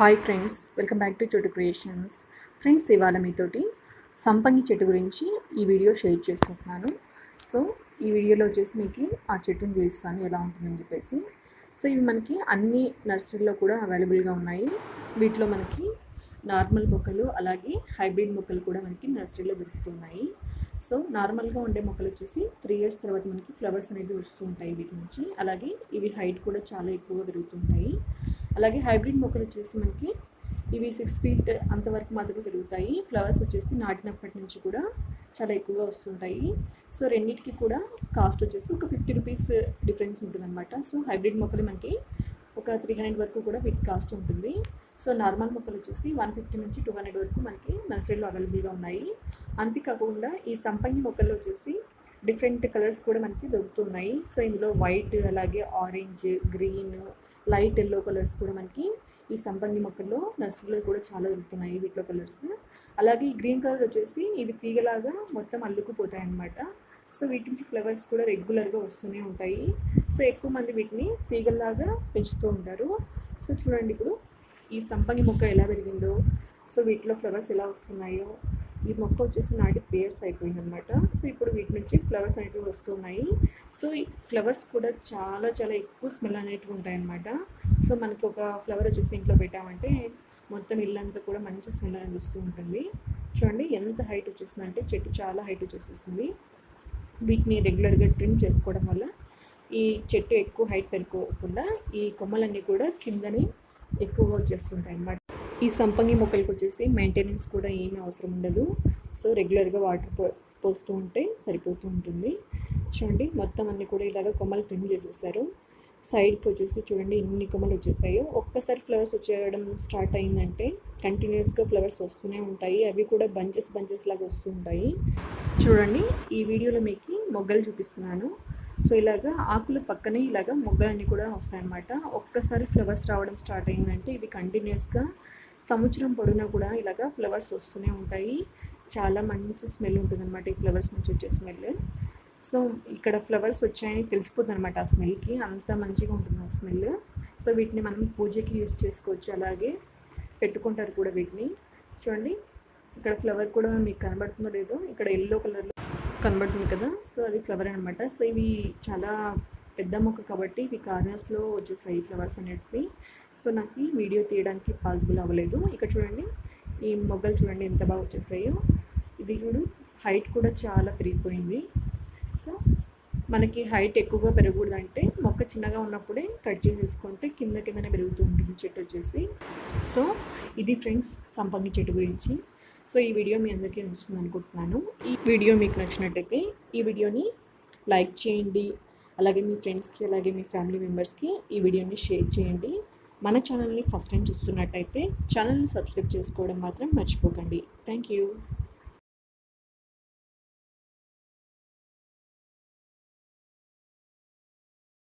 Hi friends, welcome back to చెట్టు creations. Friends, ఇవాళ మీతోటి సంపంగి చెట్టు గురించి ఈ వీడియో షేర్ చేసుకుంటున్నాను. సో ఈ వీడియోలో వచ్చేసి మీకు ఆ చెట్టును చూపిస్తాను ఎలా ఉంటుందని చెప్పేసి. సో ఇవి మనకి అన్ని నర్సరీలో కూడా అవైలబుల్గా ఉన్నాయి. వీటిలో మనకి నార్మల్ మొక్కలు అలాగే హైబ్రిడ్ మొక్కలు కూడా మనకి నర్సరీలో దొరుకుతున్నాయి. సో నార్మల్గా ఉండే మొక్కలు వచ్చేసి 3 years తర్వాత మనకి ఫ్లవర్స్ అనేవి వస్తూ ఉంటాయి వీటి నుంచి. అలాగే ఇవి హైట్ కూడా చాలా ఎక్కువగా పెరుగుతుంటాయి. అలాగే హైబ్రిడ్ మొక్కలు వచ్చేసి మనకి ఇవి 6 feet అంతవరకు మాత్రమే పెరుగుతాయి. ఫ్లవర్స్ వచ్చేసి నాటినప్పటి నుంచి కూడా చాలా ఎక్కువగా వస్తుంటాయి. సో రెండింటికి కూడా కాస్ట్ వచ్చేసి ఒక 50 rupees డిఫరెన్స్ ఉంటుందన్నమాట. సో హైబ్రిడ్ మొక్కలు మనకి ఒక 300 వరకు కూడా వీటి కాస్ట్ ఉంటుంది. సో నార్మల్ మొక్కలు వచ్చేసి 150 నుంచి 200 వరకు మనకి నర్సరీలో అవైలబుల్గా ఉన్నాయి. అంతేకాకుండా ఈ సంపంగి మొక్కల్లో వచ్చేసి డిఫరెంట్ కలర్స్ కూడా మనకి దొరుకుతున్నాయి. సో ఇందులో వైట్, అలాగే orange, green, light yellow colours కూడా మనకి ఈ సంపంగి మొక్కల్లో నర్సరీలో కూడా చాలా దొరుకుతున్నాయి వీటిలో కలర్స్. అలాగే ఈ గ్రీన్ కలర్ వచ్చేసి ఇవి తీగలాగా మొత్తం అల్లుకుపోతాయి అన్నమాట. సో వీటి నుంచి ఫ్లవర్స్ కూడా రెగ్యులర్గా వస్తూనే ఉంటాయి. సో ఎక్కువ మంది వీటిని తీగల్లాగా పెంచుతూ ఉంటారు. సో చూడండి ఇప్పుడు ఈ సంపంగి మొక్క ఎలా పెరిగిందో, సో వీటిలో ఫ్లవర్స్ ఎలా వస్తున్నాయో. ఈ మొక్క వచ్చేసి నాటి 3 years అయిపోయిందనమాట. సో ఇప్పుడు వీటి నుంచి ఫ్లవర్స్ అనేవి వస్తున్నాయి. సో ఈ ఫ్లవర్స్ కూడా చాలా చాలా ఎక్కువ స్మెల్ అనేటివి ఉంటాయన్నమాట. సో మనకి ఒక ఫ్లవర్ వచ్చేసి ఇంట్లో పెట్టామంటే మొత్తం ఇల్లంతా కూడా మంచి స్మెల్ అనేది వస్తూ ఉంటుంది. చూడండి ఎంత హైట్ వచ్చేసిందంటే చెట్టు చాలా హైట్ వచ్చేసేసింది. వీటిని రెగ్యులర్గా ట్రిమ్ చేసుకోవడం వల్ల ఈ చెట్టు ఎక్కువ హైట్ పెరుకోకుండా ఈ కొమ్మలన్నీ కూడా కిందని ఎక్కువగా వచ్చేస్తుంటాయి అన్నమాట. ఈ సంపంగి మొక్కలకు వచ్చేసి మెయింటెనెన్స్ కూడా ఏమీ అవసరం ఉండదు. సో రెగ్యులర్గా వాటర్ పోస్తూ ఉంటే సరిపోతూ ఉంటుంది. చూడండి మొత్తం అన్నీ కూడా ఇలాగ కొమ్మలు ట్రిమ్ చేసేసారు. సైడ్కి వచ్చేసి చూడండి ఎన్ని కొమ్మలు వచ్చేసాయో. ఒక్కసారి ఫ్లవర్స్ వచ్చేయడం స్టార్ట్ అయిందంటే కంటిన్యూస్గా ఫ్లవర్స్ వస్తూనే ఉంటాయి. అవి కూడా బంచెస్ లాగా వస్తూ ఉంటాయి. చూడండి ఈ వీడియోలో మీకు మొగ్గలు చూపిస్తున్నాను. సో ఇలాగ ఆకుల పక్కనే ఇలాగ మొగ్గలన్నీ కూడా వస్తాయన్నమాట. ఒక్కసారి ఫ్లవర్స్ రావడం స్టార్ట్ అయిందంటే ఇవి కంటిన్యూస్గా సంవత్సరం పొడవునా కూడా ఇలాగ ఫ్లవర్స్ వస్తూనే ఉంటాయి. చాలా మంచి స్మెల్ ఉంటుందన్నమాట ఈ ఫ్లవర్స్ నుంచి వచ్చే స్మెల్. సో ఇక్కడ ఫ్లవర్స్ వచ్చాయని తెలిసిపోతుంది అనమాట ఆ స్మెల్కి. అంత మంచిగా ఉంటుంది ఆ స్మెల్. సో వీటిని మనం పూజకి యూజ్ చేసుకోవచ్చు, అలాగే పెట్టుకుంటారు కూడా వీటిని. చూడండి ఇక్కడ ఫ్లవర్ కూడా మీకు కనబడుతుందో లేదో, ఇక్కడ ఎల్లో కలర్లో కనబడుతుంది కదా, సో అది ఫ్లవర్ అనమాట. సో ఇవి చాలా పెద్ద మొక్క కాబట్టి ఇవి కార్నర్స్లో వచ్చేసాయి ఫ్లవర్స్ అనేటివి. సో నాకు ఈ వీడియో తీయడానికి పాసిబుల్ అవ్వలేదు. ఇక్కడ చూడండి ఈ మొగ్గలు చూడండి ఎంత బాగా వచ్చేసాయో. ఇది కూడా హైట్ కూడా చాలా పెరిగిపోయింది. సో మనకి హైట్ ఎక్కువగా పెరగకూడదంటే మొక్క చిన్నగా ఉన్నప్పుడే కట్ చేసేసుకుంటే కిందనే పెరుగుతూ ఉంటుంది చెట్టు వచ్చేసి. సో ఇది ఫ్రెండ్స్ సంపంగి చెట్టు గురించి. సో ఈ వీడియో మీ అందరికీ నచ్చుతుంది అనుకుంటున్నాను. ఈ వీడియో మీకు నచ్చినట్టయితే ఈ వీడియోని లైక్ చేయండి. అలాగే మీ ఫ్రెండ్స్కి అలాగే మీ ఫ్యామిలీ మెంబర్స్కి ఈ వీడియోని షేర్ చేయండి. మన ఛానల్ని ఫస్ట్ టైం చూస్తున్నట్టయితే ఛానల్ని సబ్స్క్రైబ్ చేసుకోవడం మాత్రం మర్చిపోకండి. Thank you.